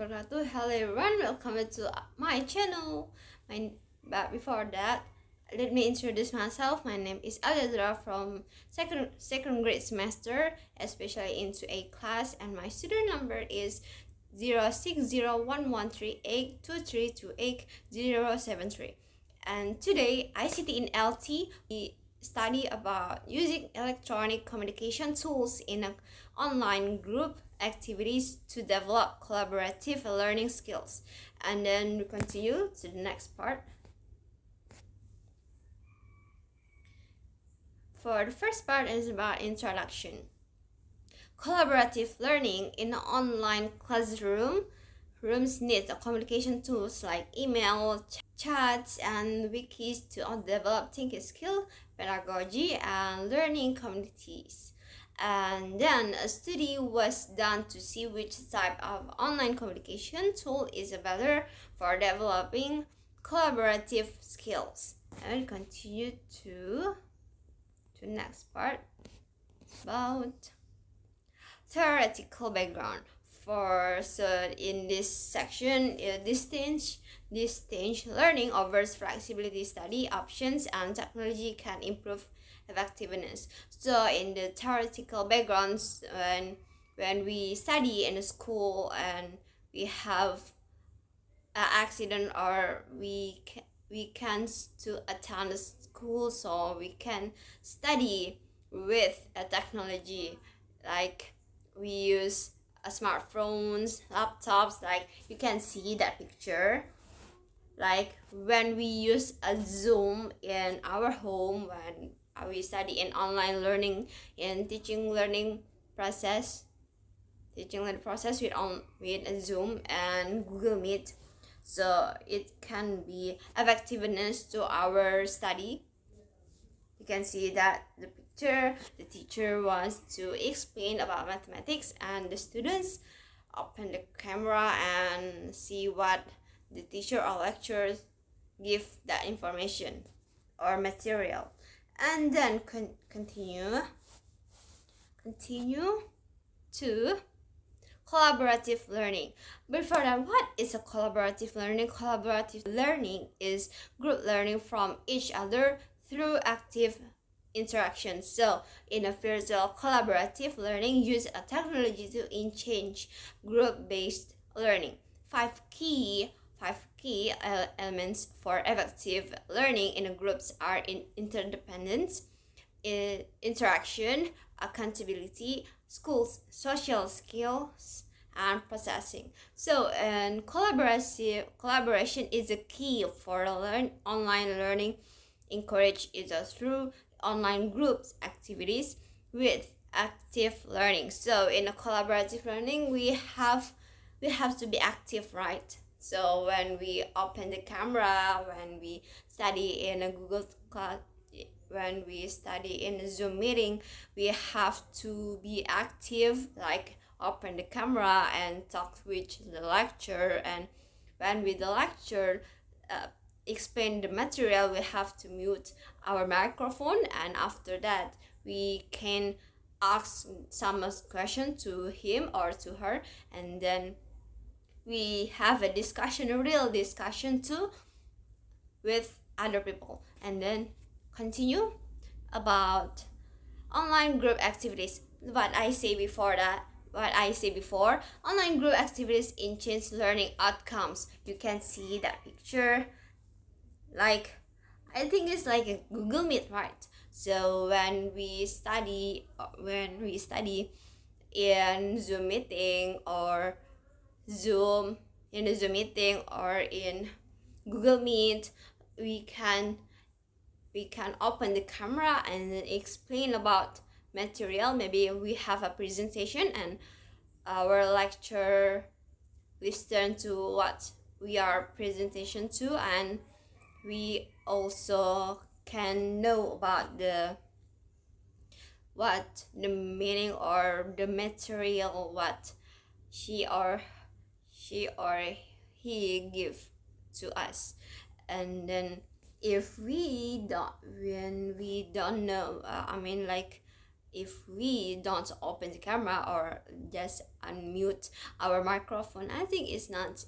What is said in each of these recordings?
wabarakatuh. Hello everyone, welcome to my channel. But before that, let me introduce myself. My name is Alexandra from second grade semester, especially into A class, and my student number is 06011382328073. And today, ICT in ELT, we study about using electronic communication tools in an online group activities to develop collaborative learning skills. And then we continue to the next part. For the first part is about introduction. Collaborative learning in an online classroom. Rooms need communication tools like email, chats, and wikis to develop thinking skill, pedagogy, and learning communities. And then a study was done to see which type of online communication tool is better for developing collaborative skills. And continue to next part about theoretical background. So in this section, distance learning offers flexibility study options, and technology can improve effectiveness. So in the theoretical backgrounds, when we study in a school and we have an accident, or we can't to attend the school, so we can study with a technology, like we use smartphones, laptops. Like you can see that picture, like when we use a Zoom in our home, when we study in online learning, in teaching learning process with a Zoom and Google Meet. So it can be effectiveness to our study. You can see that the picture, the teacher wants to explain about mathematics, and the students open the camera and see what the teacher or lecturers give that information or material. And then continue to collaborative learning. Before that, what is a collaborative learning? Collaborative learning is group learning from each other through active interaction. So in a virtual collaborative learning, use a technology to engage group-based learning. Five key elements for effective learning in groups are interdependence, interaction, accountability, schools, social skills, and processing. So, and collaboration is a key for online learning. Encourage it through online groups activities with active learning. So in a collaborative learning, we have to be active, right? So when we open the camera, when we study in a Google class, when we study in a Zoom meeting, we have to be active, like open the camera and talk with the lecturer. And when with the lecturer explain the material, we have to mute our microphone, and after that we can ask some question to him or to her, and then we have a discussion, a real discussion too, with other people. And then continue about online group activities. What I say before, online group activities enhance learning outcomes. You can see that picture, like I think it's like a Google Meet, right? So when we study in Zoom meeting or Zoom in a Zoom meeting or in Google Meet, we can open the camera and explain about material. Maybe we have a presentation and our lecturer listen to what we are presentation to, and we also can know about the meaning or the material what she or he give to us. And then if we don't know, if we don't open the camera or just unmute our microphone, I think it's not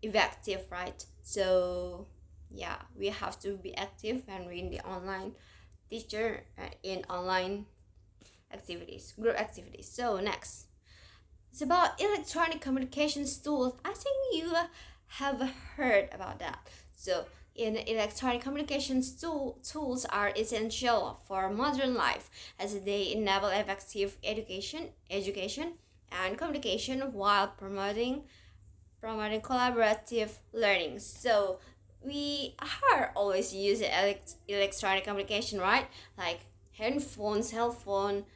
effective, right? So yeah, we have to be active when we're in the online teacher in online activities, group activities. So next, it's about electronic communications tools. I think you have heard about that. So in electronic communications tools are essential for modern life as they enable effective education and communication while promoting collaborative learning. So we are always using electronic communication, right? Like handphone, cell phone,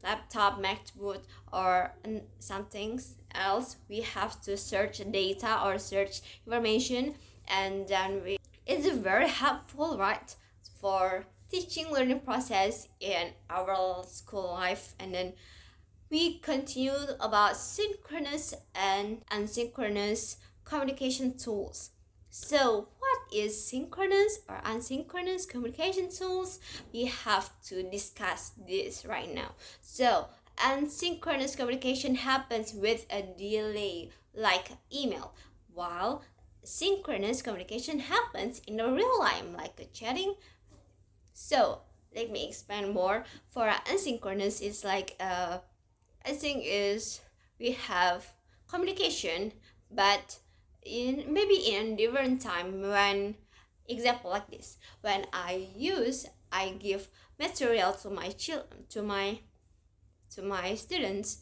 laptop, MacBook, or something else. We have to search data or search information, and then it's very helpful, right, for teaching learning process in our school life. And then we continued about synchronous and asynchronous communication tools. So, what is synchronous or asynchronous communication tools? We have to discuss this right now. So, asynchronous communication happens with a delay, like email, while synchronous communication happens in a real time, like a chatting. So, let me explain more. For asynchronous, it's like I think is we have communication, but in maybe in a different time. When example like this, when I give material to my children, to my students,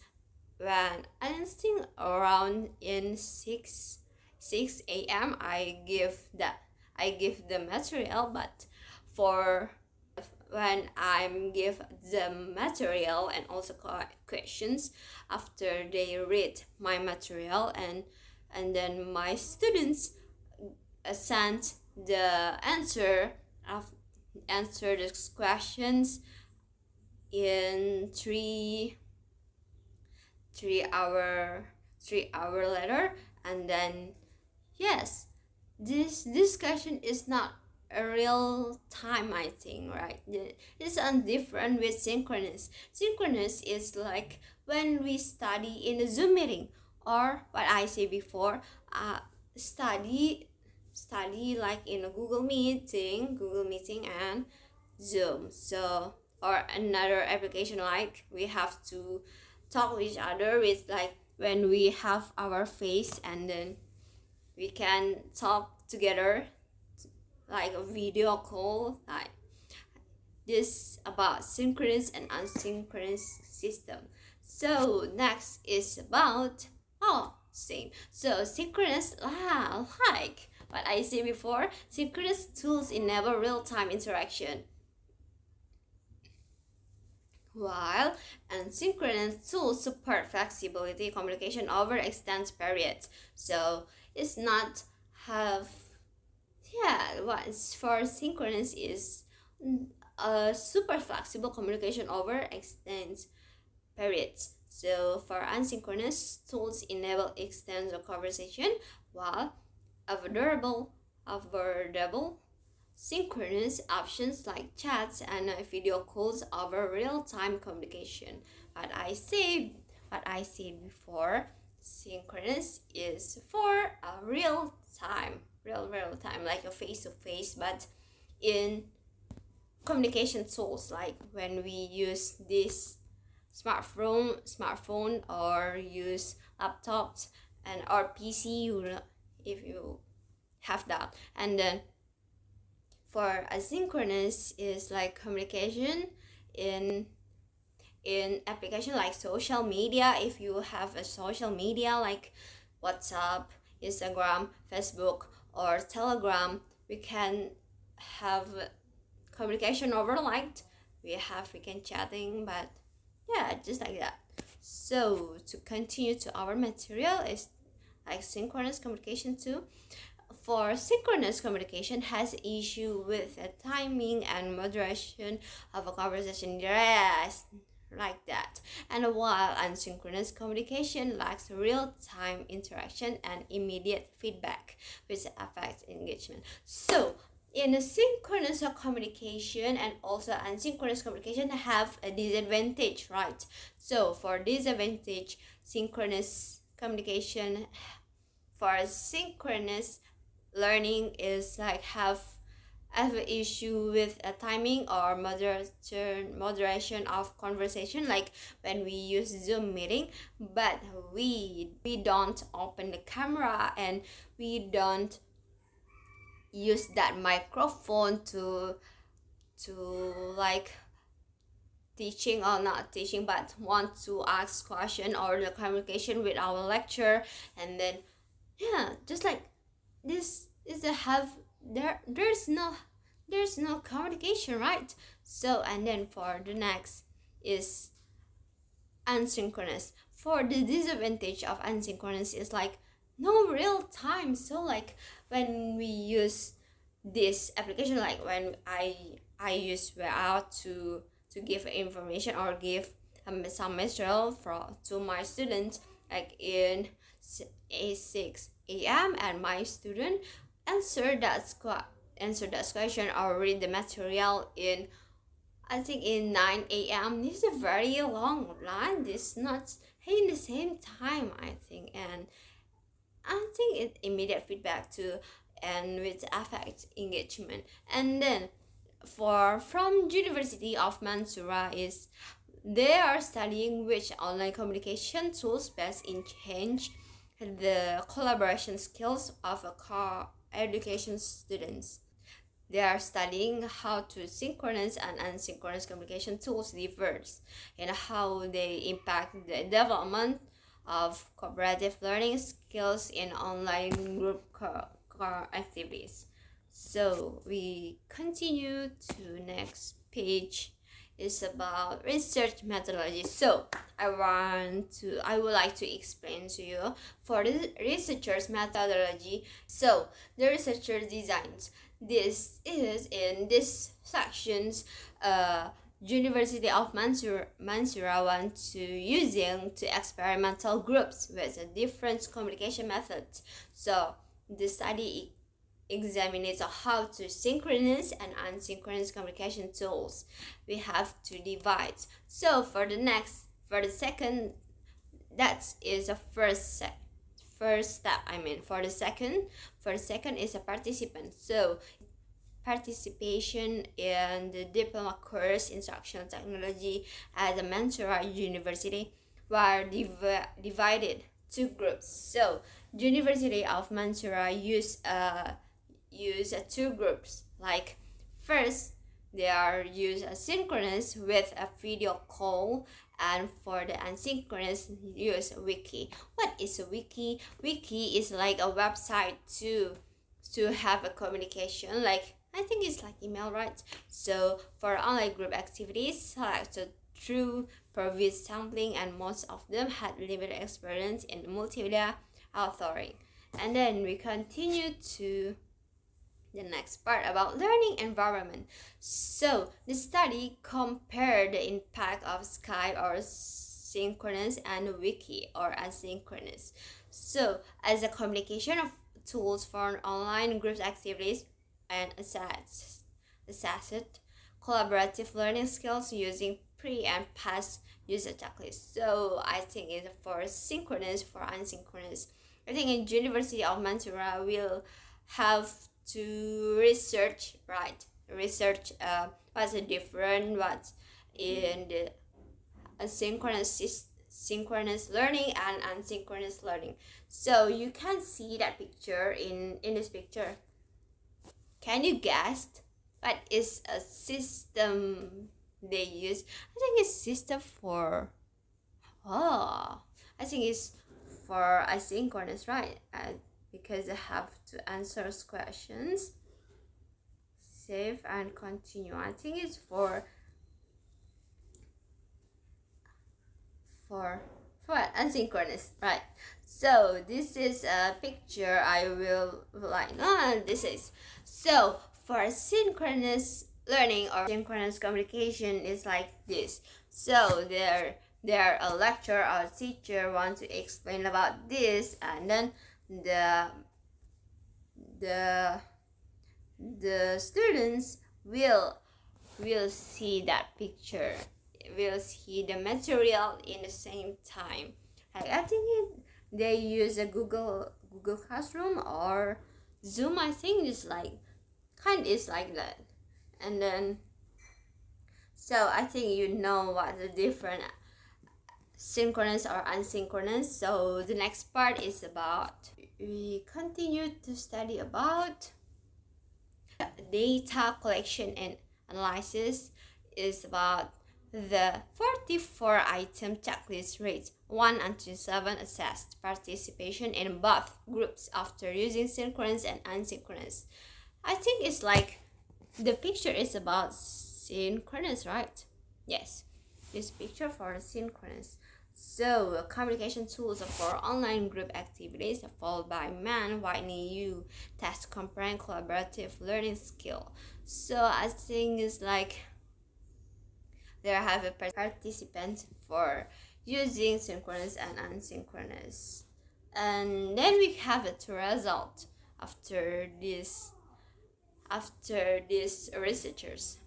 when I think around in 6 a.m. I give the material. But for when I give the material and also questions after they read my material, and then my students send the answer the questions in 3 hour later. And then yes, this discussion is not a real time, I think, right? It's different with synchronous. Synchronous is like when we study in a Zoom meeting, or what I say before, study like in a Google meeting and Zoom. So, or another application, like we have to talk with each other with, like when we have our face, and then we can talk together like a video call, like this about synchronous and asynchronous system. So next is about same. So synchronous, like what I said before, synchronous tools enable real-time interaction, while asynchronous tools support flexibility communication over extended periods. So it's not have what's for synchronous is a super flexible communication over extended periods. So for asynchronous tools enable extended conversation, while avoidable synchronous options like chats and video calls over real-time communication. What I said before, synchronous is for a real time, like a face-to-face. But in communication tools, like when we use this smartphone or use laptops and or PC, if you have that. And then for asynchronous is like communication in application like social media. If you have a social media like WhatsApp, Instagram, Facebook, or Telegram, we can have communication over like we can chatting. But yeah, just like that. So to continue to our material is like synchronous communication too. For synchronous communication has issue with the timing and moderation of a conversation, yes, like that. And while asynchronous communication lacks real-time interaction and immediate feedback, which affects engagement. So in a synchronous communication and also asynchronous communication have a disadvantage, right? So for disadvantage, synchronous communication, for synchronous learning is like have an issue with a timing or moderation of conversation, like when we use Zoom meeting, but we don't open the camera and we don't use that microphone to like teaching or not teaching, but want to ask question or the communication with our lecture. And then yeah, just like this is a have there's no communication, right? So and then for the next is asynchronous. For the disadvantage of asynchronous is like no real time. So like when we use this application, like when I use Weout to give information or give some material to my students, like in 6 a.m. and my student answer that question or read the material in, I think, in 9 a.m. This is a very long line. This not in the same time, I think, and I think it immediate feedback too, and which affect engagement. And then for from University of Mansoura is they are studying which online communication tools best in change the collaboration skills of a core education students. They are studying how to synchronous and asynchronous communication tools differs and how they impact the development of cooperative learning skills in online group activities. So we continue to next page is about research methodology. So I would like to explain to you for the researcher's methodology. So the researcher designs this is in this sections University of Mansoura want to using to experimental groups with different communication methods. So the study examines how to synchronous and asynchronous communication tools we have to divide. So for the second, that is the first step. I mean for the second is a participant. So participation in the diploma course instructional technology at the Mansoura University were divided two groups. So University of Mansoura use two groups. Like first, they are use asynchronous with a video call, and for the asynchronous use wiki. What is a wiki? Wiki is like a website to have a communication, like I think it's like email, right? So for online group activities selected through previous sampling, and most of them had limited experience in multimedia authoring. And then we continue to the next part about learning environment. So the study compared the impact of Skype or synchronous and wiki or asynchronous. So as a communication of tools for online group activities and assessed collaborative learning skills using pre and past user checklists. So I think it's for synchronous, for asynchronous. I think in University of Mansoura will have to research, right? Research what's the different, what's in the synchronous learning and asynchronous learning. So you can see that picture in this picture. Can you guess what is a system they use? I think it's system for I think it's for asynchronous, right? Because I have to answer questions, save and continue. I think it's for asynchronous, right? So this is a picture I will like. This is so for synchronous learning or synchronous communication is like this. So there a lecturer or teacher want to explain about this, and then the the students will see that picture, will see the material in the same time. Like I think they use a Google Classroom or Zoom. I think it's like is like that. And then so I think you know what the different synchronous or asynchronous. So the next part is about, we continue to study about data collection and analysis. Is about the 44 item checklist rates 1 until 7 assessed participation in both groups after using synchronous and asynchronous. I think it's like the picture is about synchronous, right? Yes, this picture for synchronous. So communication tools for online group activities, followed by man Whitney U test comparing collaborative learning skill. So I think it's like there have a participant for using synchronous and asynchronous, and then we have a result after this researchers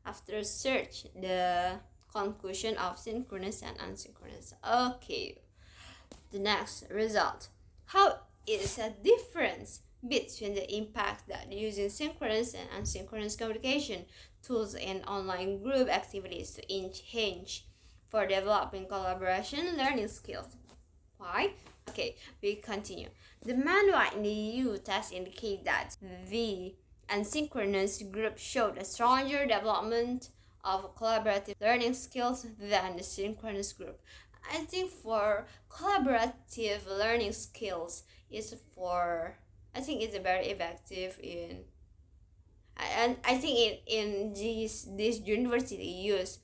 after search the conclusion of synchronous and asynchronous. Okay, the next result. How is a difference between the impact that using synchronous and asynchronous communication tools in online group activities to change for developing collaboration learning skills? Why? Okay, we continue. The manual in the EU test indicate that the asynchronous group showed a stronger development of collaborative learning skills than the synchronous group. I think for collaborative learning skills is for, I think it's very effective in, and I think in this university use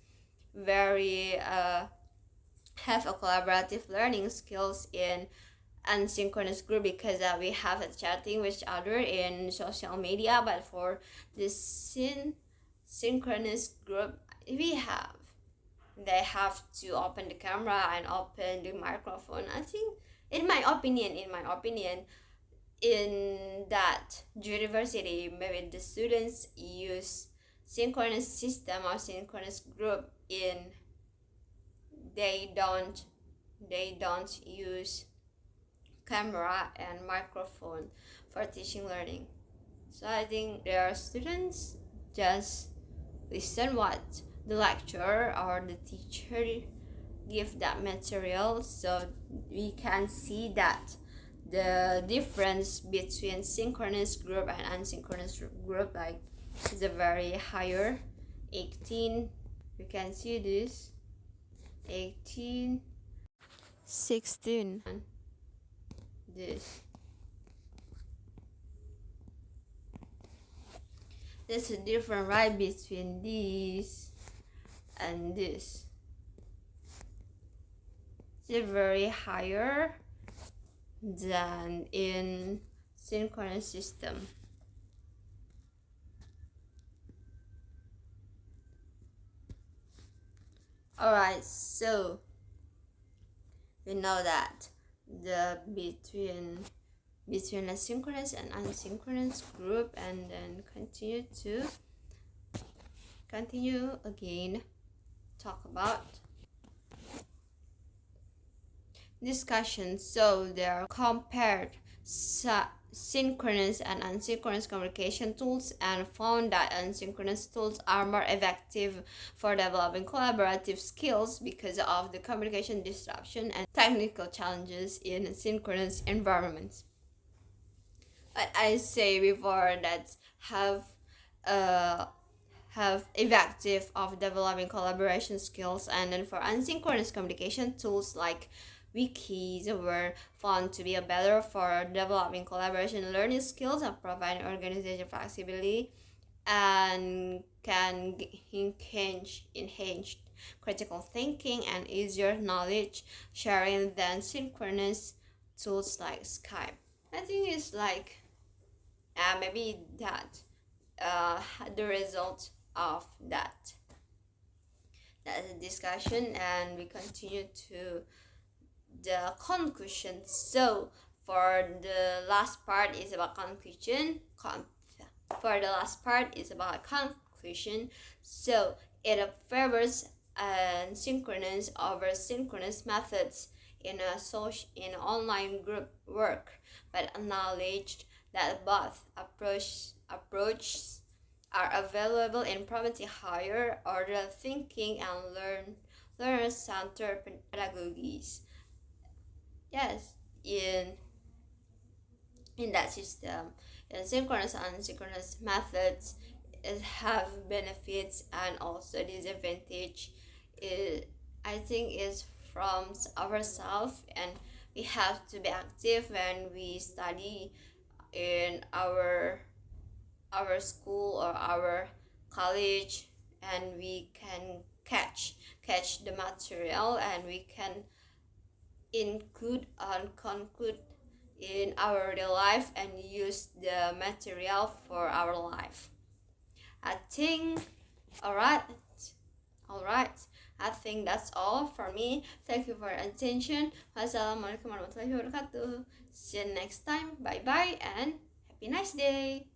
very have a collaborative learning skills in asynchronous group, because we have a chatting with each other in social media. But for this synchronous group, they have to open the camera and open the microphone. I think in my opinion in that university, maybe the students use synchronous system or synchronous group in, they don't use camera and microphone for teaching learning. So I think there are students just listen what the lecturer or the teacher give that material. So we can see that the difference between synchronous group and asynchronous group like is a very higher 18. You can see this 18, 16, this. There's a difference right between this and this. It's very higher than in synchronous system. Alright, so we know that the between a synchronous and asynchronous group, and then continue again talk about discussion. So they are compared synchronous and asynchronous communication tools and found that asynchronous tools are more effective for developing collaborative skills because of the communication disruption and technical challenges in synchronous environments. But I say before that have effective of developing collaboration skills, and then for asynchronous communication tools like wikis were found to be a better for developing collaboration learning skills and providing organization flexibility and can enhance critical thinking and easier knowledge sharing than synchronous tools like Skype. I think it's like maybe that the result of that discussion, and we continue to the conclusion. So For the last part is about conclusion. For the last part is about conclusion. So it favors synchronous over synchronous methods in online group work, but acknowledged that both approaches are available in probably higher order thinking and learner-centered pedagogies. Yes, in that system, synchronous and synchronous methods have benefits and also disadvantage. I think is from ourselves, and we have to be active when we study in our school or our college, and we can catch the material, and we can include and conclude in our real life and use the material for our life. I think, all right, all right. I think that's all for me. Thank you for your attention. Wassalamualaikum warahmatullahi wabarakatuh. See you next time. Bye bye and happy nice day.